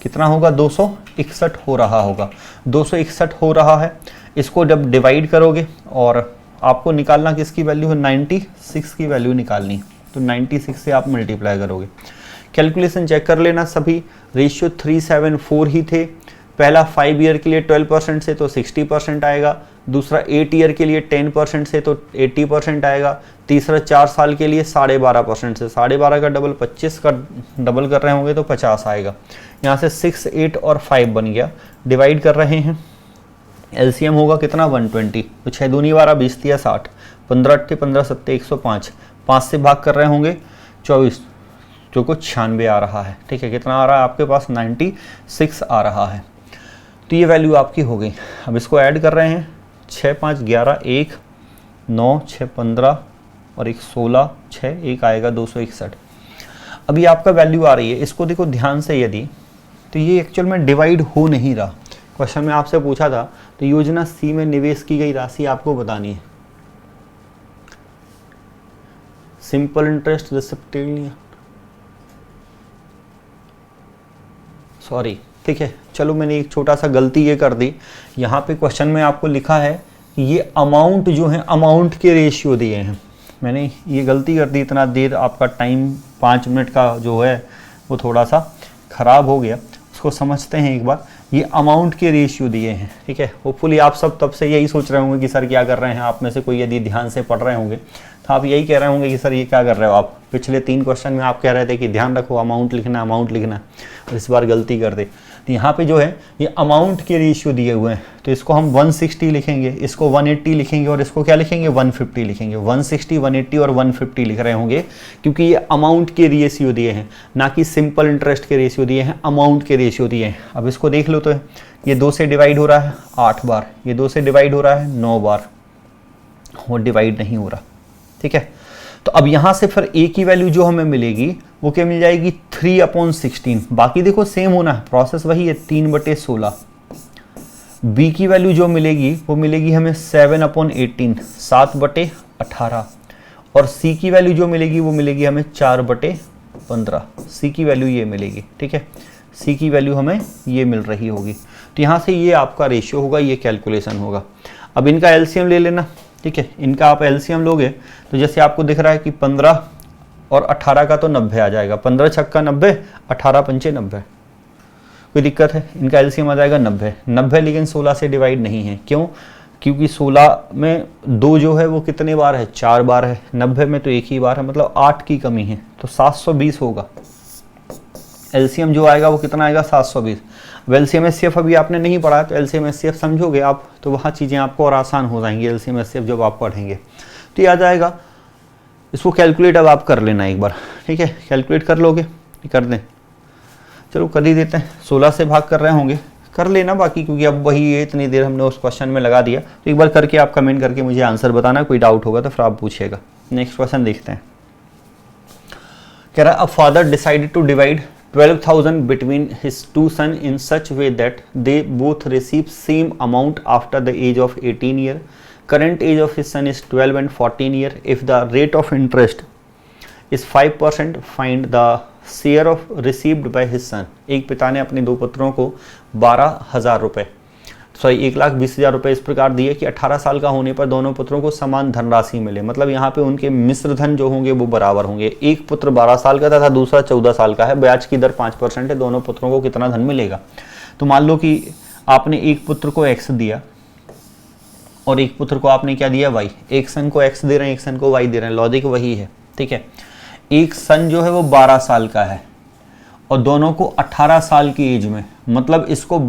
कितना होगा? 261 हो रहा होगा, 261 हो रहा है। इसको जब डिवाइड करोगे और आपको निकालना किसकी वैल्यू है? 96 की वैल्यू निकालनी, तो 96 से आप मल्टीप्लाई करोगे। कैलकुलेशन चेक कर लेना सभी, रेशियो 374 ही थे। पहला 5 ईयर के लिए 12% से तो 60% आएगा, दूसरा 8 ईयर के लिए 10% से तो 80% आएगा, तीसरा 4 साल के लिए 12.5% से, 12.5 का डबल 25 का डबल कर रहे होंगे तो 50 आएगा। यहाँ से 6, 8 और 5 बन गया। डिवाइड कर रहे हैं, एलसीएम होगा कितना? 120, तो 6 दूनी 12, 20 तिया 60, 15 8 15 7 105, 5 से भाग कर रहे होंगे 24, जो कुछ 96 आ रहा है। ठीक है, कितना आ रहा है आपके पास? 96 आ रहा है। तो ये वैल्यू आपकी हो गई। अब इसको ऐड कर रहे हैं, 6 5 11, 1 9 6 15 और 1 16, 6 1 आएगा 261। अभी आपका वैल्यू आ रही है, इसको देखो ध्यान से यदि, तो ये एक्चुअल में डिवाइड हो नहीं रहा। क्वेश्चन में आपसे पूछा था तो योजना सी में निवेश की गई राशि आपको बतानी है। सिंपल इंटरेस्ट रिसिप्टेबल, सॉरी, ठीक है, चलो मैंने एक छोटा सा गलती ये कर दी। यहाँ पे क्वेश्चन में आपको लिखा है कि ये अमाउंट जो है, अमाउंट के रेशियो दिए हैं। मैंने ये गलती कर दी, इतना देर आपका टाइम 5 मिनट का जो है वो थोड़ा सा ख़राब हो गया। उसको समझते हैं एक बार। ये अमाउंट के रेशियो दिए हैं, ठीक है। होपफुली आप सब तब से यही सोच रहे होंगे कि सर क्या कर रहे हैं। आप में से कोई यदि ध्यान से पढ़ रहे होंगे तो आप यही कह रहे होंगे कि सर ये क्या कर रहे हो आप। पिछले 3 क्वेश्चन में आप कह रहे थे कि ध्यान रखो, अमाउंट लिखना, अमाउंट लिखना, और इस बार गलती कर दे। तो यहाँ पे जो है ये अमाउंट के रेशियो दिए हुए हैं, तो इसको हम 160 लिखेंगे, इसको 180 लिखेंगे और इसको क्या लिखेंगे? 150 लिखेंगे। 160, 180 और 150 लिख रहे होंगे क्योंकि ये अमाउंट के रेशियो दिए हैं, ना कि सिंपल इंटरेस्ट के रेशियो दिए हैं, अमाउंट के रेशियो दिए हैं। अब इसको देख लो, तो ये 2 से डिवाइड हो रहा है 8 बार, ये 2 से डिवाइड हो रहा है 9 बार, वो डिवाइड नहीं हो रहा, ठीक है। तो अब यहाँ से फिर ए की वैल्यू जो हमें मिलेगी वो क्या मिल जाएगी? 3/16। बाकी देखो सेम होना है, प्रोसेस वही है, 3/16। बी की वैल्यू जो मिलेगी वो मिलेगी हमें 7/18, 7/18। और सी की वैल्यू जो मिलेगी वो मिलेगी हमें 4/15। सी की वैल्यू ये मिलेगी, ठीक है, सी की वैल्यू हमें ये मिल रही होगी। तो यहाँ से ये आपका रेशियो होगा, ये कैलकुलेशन होगा। अब इनका एलसीएम ले लेना, ठीक है। इनका आप एलसीएम लोगे तो जैसे आपको दिख रहा है कि 15 और 18 का तो 90 आ जाएगा, 15 छक्का 90, 18 पंचे 90। कोई दिक्कत है? इनका एलसीएम आ जाएगा 90, लेकिन 16 से डिवाइड नहीं है। क्यों? क्योंकि 16 में 2 जो है वो कितने बार है? 4 बार है। 90 में तो एक ही बार है, मतलब 8 की कमी है, तो 720 होगा। एलसीएम जो आएगा वो कितना आएगा? 720। अब एलसीएम एचसीएफ अभी आपने नहीं पढ़ा है, तो एलसीएम एचसीएफ समझोगे आप तो वहाँ चीज़ें आपको और आसान हो जाएंगी। एलसीएम एचसीएफ जब आप पढ़ेंगे तो ये आ जाएगा। इसको कैलकुलेट अब आप कर लेना एक बार, ठीक है, कैलकुलेट कर लोगे? कर दें, चलो कर ही देते हैं। 16 से भाग कर रहे होंगे, कर लेना बाकी, क्योंकि अब वही है, इतनी देर हमने उस क्वेश्चन में लगा दिया। तो एक बार करके आप कमेंट करके मुझे आंसर बताना, कोई डाउट होगा तो फिर आप पूछिएगा। नेक्स्ट क्वेश्चन देखते हैं। कह रहा है, a father decided to divide 12,000 between his 2 sons in such way that they both receive same amount after the age of 18 year. Current age of his son is 12 and 14 year. If the rate of interest is 5%, find the share of received by his son. एक पिता ने अपने 2 पुत्रों को 12,000 रुपये, 1,20,000 रुपये इस प्रकार दिए कि 18 साल का होने पर दोनों पुत्रों को समान धनराशि मिले। मतलब यहाँ पे उनके मिश्र धन जो होंगे वो बराबर होंगे। एक पुत्र 12 साल का तथा दूसरा 14 साल का है। ब्याज की दर 5% है। दोनों पुत्रों को कितना धन मिलेगा? तो मान लो कि आपने एक पुत्र को x दिया, और एक पुत्र को आपने क्या दिया y, एक सन को x दे रहे हैं, एक सन को y दे रहे हैं, लॉजिक वही है, ठीक है। एक सन जो है वो 12 साल का है और दोनों को 18 साल की एज में, मतलब इसको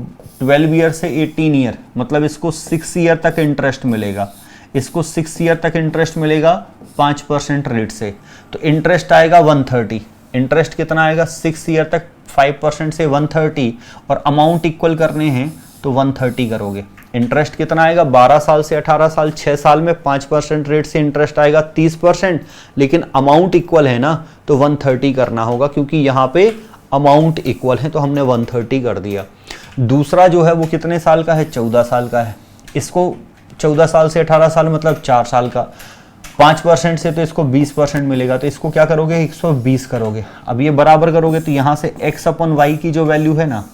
12 ईयर से 18 ईयर, मतलब इसको 6 ईयर तक इंटरेस्ट मिलेगा, इसको 6 ईयर तक इंटरेस्ट मिलेगा 5% रेट से, तो इंटरेस्ट आएगा 130। इंटरेस्ट कितना आएगा 6 ईयर तक 5% से 130, और अमाउंट इक्वल करने हैं तो 130 करोगे। इंटरेस्ट कितना आएगा 12 साल से 18 साल, 6 साल में 5% रेट से इंटरेस्ट आएगा 30%, लेकिन अमाउंट इक्वल है ना, तो 130 करना होगा, क्योंकि यहाँ पे अमाउंट इक्वल है तो हमने 130 कर दिया। दूसरा जो है वो कितने साल का है, 14 साल का है। इसको 14 साल से 18 साल मतलब 4 साल का, 5% से तो इसको 20% मिलेगा, तो इसको क्या करोगे 120 करोगे। अब ये बराबर करोगे तो यहाँ से x अपन y की जो वैल्यू है ना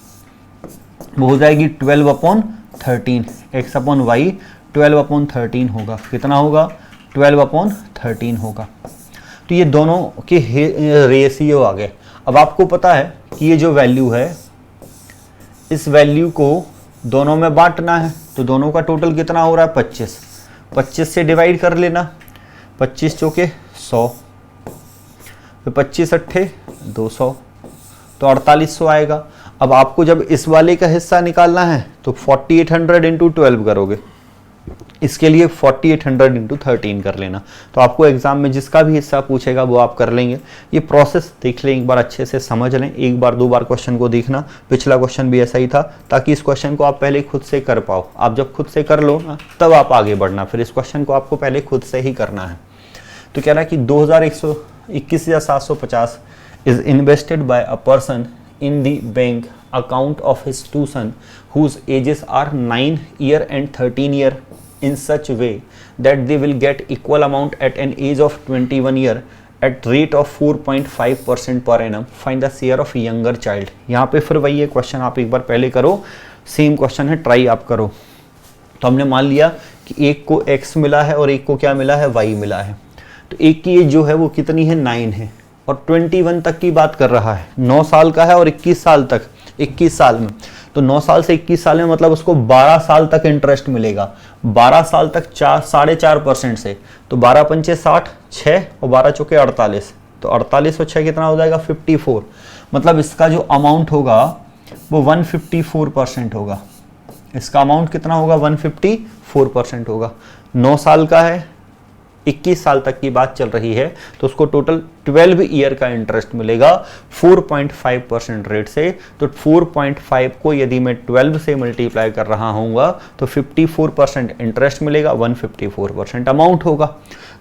वो हो जाएगी 12/13, x अपन y 12/13 होगा। कितना होगा 12/13 होगा। तो ये दोनों के रेशियो आ गए। अब आपको पता है कि ये जो वैल्यू है इस वैल्यू को दोनों में बांटना है, तो दोनों का टोटल कितना हो रहा है 25। 25 से डिवाइड कर लेना, 25 चौके 100, तो 25 अट्ठे 200, तो 4800 आएगा। अब आपको जब इस वाले का हिस्सा निकालना है तो 4800 इंटू 12 करोगे, इसके लिए 4800 इंटू 13 कर लेना। तो आपको एग्जाम में जिसका भी हिस्सा पूछेगा वो आप कर लेंगे। ये प्रोसेस देख लें एक बार, अच्छे से समझ लें, एक बार 2 बार क्वेश्चन को देखना। पिछला क्वेश्चन भी ऐसा ही था, ताकि इस क्वेश्चन को आप पहले खुद से कर पाओ। आप जब खुद से कर लो ना तब आप आगे बढ़ना, फिर इस क्वेश्चन को आपको पहले खुद से ही करना है। तो कह रहा है कि 21,750 is invested bye a person in the bank account of his 2 sons whose ages are 9 year and 13 year in such way that they will get equal amount at an age of 21 year at rate of 4.5% per annum. Find the share of younger child. यहाँ पे फिर वही है question, आप एक बार पहले करो, same question है, ट्राई आप करो। तो हमने मान लिया कि एक को x मिला है और एक को क्या मिला है y मिला है। तो एक की एज जो है वो कितनी है 9 है और 21 तक की बात कर रहा है, 9 साल का है और 21 साल तक, 21 साल में, तो 9 साल से 21 साल में मतलब उसको 12 साल तक इंटरेस्ट मिलेगा। 12 साल तक 4.5% से, तो 12 पंचे 60, 6 और 12 चौके 48, तो 48 और 6 कितना हो जाएगा 54। मतलब इसका जो अमाउंट होगा वो 154% होगा। इसका अमाउंट कितना होगा 154% होगा। 9 साल का है, 21 साल तक की बात चल रही है, तो उसको टोटल 12 ईयर का इंटरेस्ट मिलेगा 4.5% रेट से। तो 4.5 को यदि मैं 12 से मल्टीप्लाई कर रहा हूँगा तो 54% इंटरेस्ट मिलेगा, 154% अमाउंट होगा।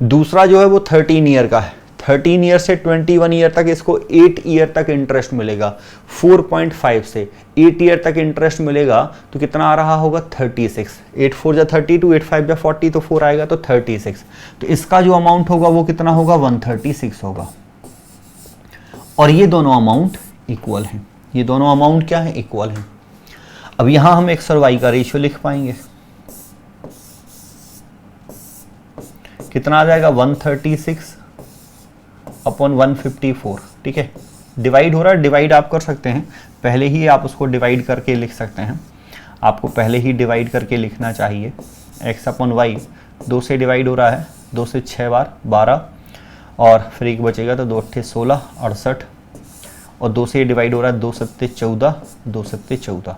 दूसरा जो है वो 13 ईयर का है, 13 ईयर से 21 ईयर तक इसको 8 ईयर तक इंटरेस्ट मिलेगा। 4.5 से 8 ईयर तक इंटरेस्ट मिलेगा तो कितना आ रहा होगा 36। 8 4 जा 32, 8 5 जा 40, तो 4 आएगा तो 36। तो इसका जो अमाउंट होगा वो कितना होगा 136 होगा। और ये दोनों अमाउंट इक्वल हैं, ये दोनों अमाउंट क्या है इक्वल हैं। अब यहां हम x और y का रेशियो लिख पाएंगे, कितना आ जाएगा 136 अपॉन 154, ठीक है। डिवाइड हो रहा है, डिवाइड आप कर सकते हैं, पहले ही आप उसको डिवाइड करके लिख सकते हैं। आपको पहले ही डिवाइड करके लिखना चाहिए। x अपॉन वाई 2 से डिवाइड हो रहा है, 2 से 6 बार 12, और फिर एक बचेगा तो 2 अट्ठे 16 68, और 2 से डिवाइड हो रहा है 2 सत्ते 14, 2 सत्ते 14।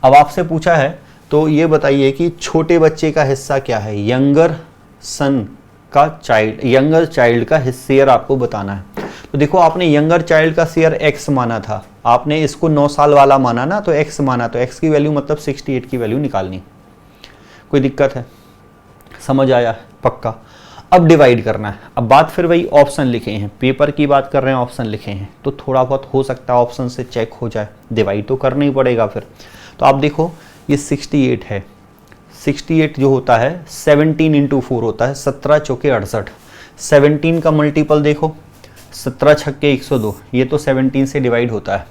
अब आपसे पूछा है तो ये बताइए कि छोटे बच्चे का हिस्सा क्या है, यंगर सन का चाइल्ड, यंगर चाइल्ड का शेयर आपको बताना है। तो देखो आपने यंगर चाइल्ड का शेयर x माना था, आपने इसको 9 साल वाला माना ना, तो x माना, तो x की वैल्यू मतलब 68 की वैल्यू निकालनी। कोई दिक्कत है, समझ आया पक्का। अब डिवाइड करना है। अब बात फिर वही ऑप्शन लिखे हैं, पेपर की बात कर रहे हैं, ऑप्शन लिखे हैं, तो थोड़ा बहुत हो सकता है ऑप्शन से चेक हो जाए, डिवाइड तो करना ही पड़ेगा फिर। तो आप देखो ये 68 है, 68 जो होता है 17 इंटू 4 होता है, 17 चौके 68। 17 का मल्टीपल देखो, 17 छक्के 102, ये तो 17 से डिवाइड होता है।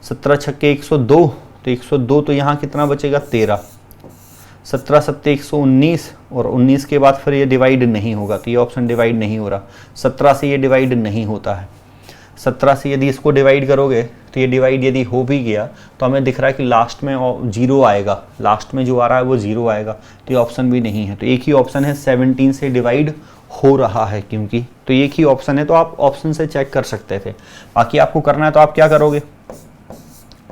17 छक्के 102, तो 102 तो यहाँ कितना बचेगा 13। 17 सत्ते 119, और 19 के बाद फिर ये डिवाइड नहीं होगा, तो ये ऑप्शन डिवाइड नहीं हो रहा। 17 से ये डिवाइड नहीं होता है। 17 से यदि इसको डिवाइड करोगे तो ये डिवाइड यदि हो भी गया तो हमें दिख रहा है कि लास्ट में 0 आएगा, लास्ट में जो आ रहा है वो 0 आएगा, तो ये ऑप्शन भी नहीं है। तो एक ही ऑप्शन है 17 से डिवाइड हो रहा है क्योंकि, तो एक ही ऑप्शन है, तो आप ऑप्शन से चेक कर सकते थे। बाकी आपको करना है तो आप क्या करोगे,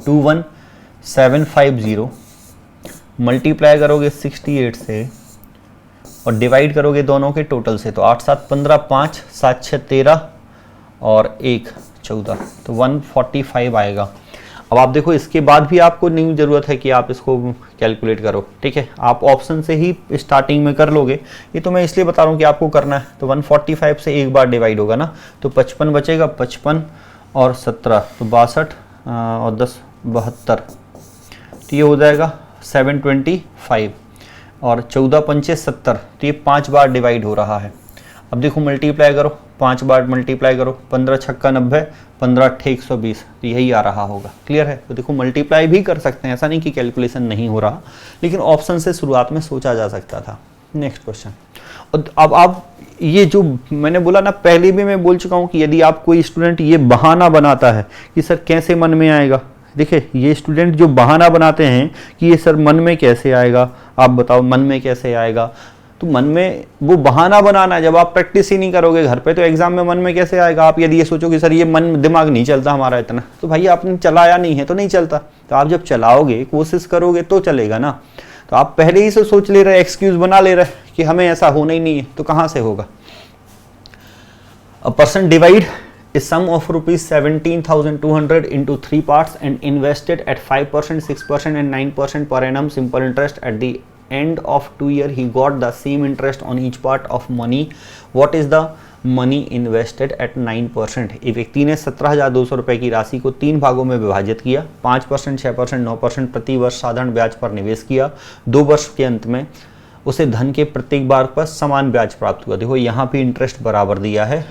21750 मल्टीप्लाई करोगे 68 से और डिवाइड करोगे दोनों के टोटल से, तो 8 7 15, 5 7 6 13 और 1 14, तो 145 आएगा। अब आप देखो इसके बाद भी आपको नहीं जरूरत है कि आप इसको कैलकुलेट करो, ठीक है, आप ऑप्शन से ही स्टार्टिंग में कर लोगे। ये तो मैं इसलिए बता रहा हूँ कि आपको करना है। तो 145 से एक बार डिवाइड होगा ना, तो 55 बचेगा, 55 और 17 तो 62 और 10 72, तो ये हो जाएगा 725 और 14 पंचे 70, तो ये 5 बार डिवाइड हो रहा है। अब देखो मल्टीप्लाई करो, 5 बार मल्टीप्लाई करो, 15 छक्का 90, 15 अट्ठे 120, तो यही आ रहा होगा। क्लियर है? तो देखो मल्टीप्लाई भी कर सकते हैं, ऐसा नहीं कि कैलकुलेशन नहीं हो रहा, लेकिन ऑप्शन से शुरुआत में सोचा जा सकता था। Next question. अब आप ये जो मैंने बोला ना, पहले भी मैं बोल चुका हूँ कि यदि आप कोई स्टूडेंट ये बहाना बनाता है कि सर कैसे मन में आएगा, देखिए ये स्टूडेंट जो बहाना बनाते हैं कि ये सर मन में कैसे आएगा, आप बताओ मन में कैसे आएगा, तो मन में वो बहाना बनाना है। जब आप प्रैक्टिस ही नहीं करोगे घर पे तो एग्जाम में मन में कैसे आएगा। आप यदि ये सोचो कि सर ये मन दिमाग नहीं चलता हमारा इतना, तो भाई आपने चलाया नहीं है तो नहीं चलता। तो आप जब चलाओगे, कोशिश करोगे तो चलेगा ना। तो आप पहले ही से सोच ले रहे, एक्सक्यूज बना ले रहे कि हमें ऐसा होना ही नहीं है, तो कहाँ से होगा। A person divide a sum of rupees 17,200 into 3 parts and invested at 5%, 6% and 9% per annum simple interest. At the end of 2 years he got the same interest on each part of money. What is the money invested at 9%? एक व्यक्ति ने 17,200 रुपए की राशि को 3 भागों में विभाजित किया, 5%, 6%, 9% प्रति वर्ष साधारण ब्याज पर निवेश किया। 2 वर्ष के अंत में उसे धन के प्रत्येक बार पर समान ब्याज प्राप्त हुआ। देखो यहाँ पे इंटरेस्ट बराबर दिया है,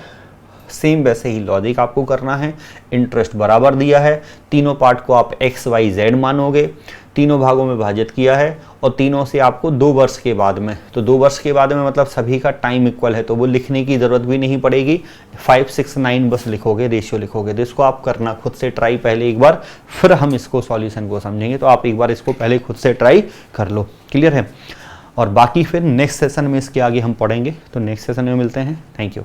सेम वैसे ही लॉजिक आपको करना है। इंटरेस्ट बराबर दिया है, तीनों पार्ट को आप एक्स वाई जेड मानोगे, तीनों भागों में विभाजित किया है और तीनों से आपको 2 वर्ष के बाद में, तो 2 वर्ष के बाद में मतलब सभी का टाइम इक्वल है, तो वो लिखने की ज़रूरत भी नहीं पड़ेगी। 5 6 9 बस लिखोगे, रेशियो लिखोगे। तो इसको आप करना खुद से ट्राई पहले एक बार, फिर हम इसको सॉल्यूशन को समझेंगे। तो आप एक बार इसको पहले खुद से ट्राई कर लो। क्लियर है? और बाकी फिर नेक्स्ट सेशन में इसके आगे हम पढ़ेंगे। तो नेक्स्ट सेशन में मिलते हैं। Thank you.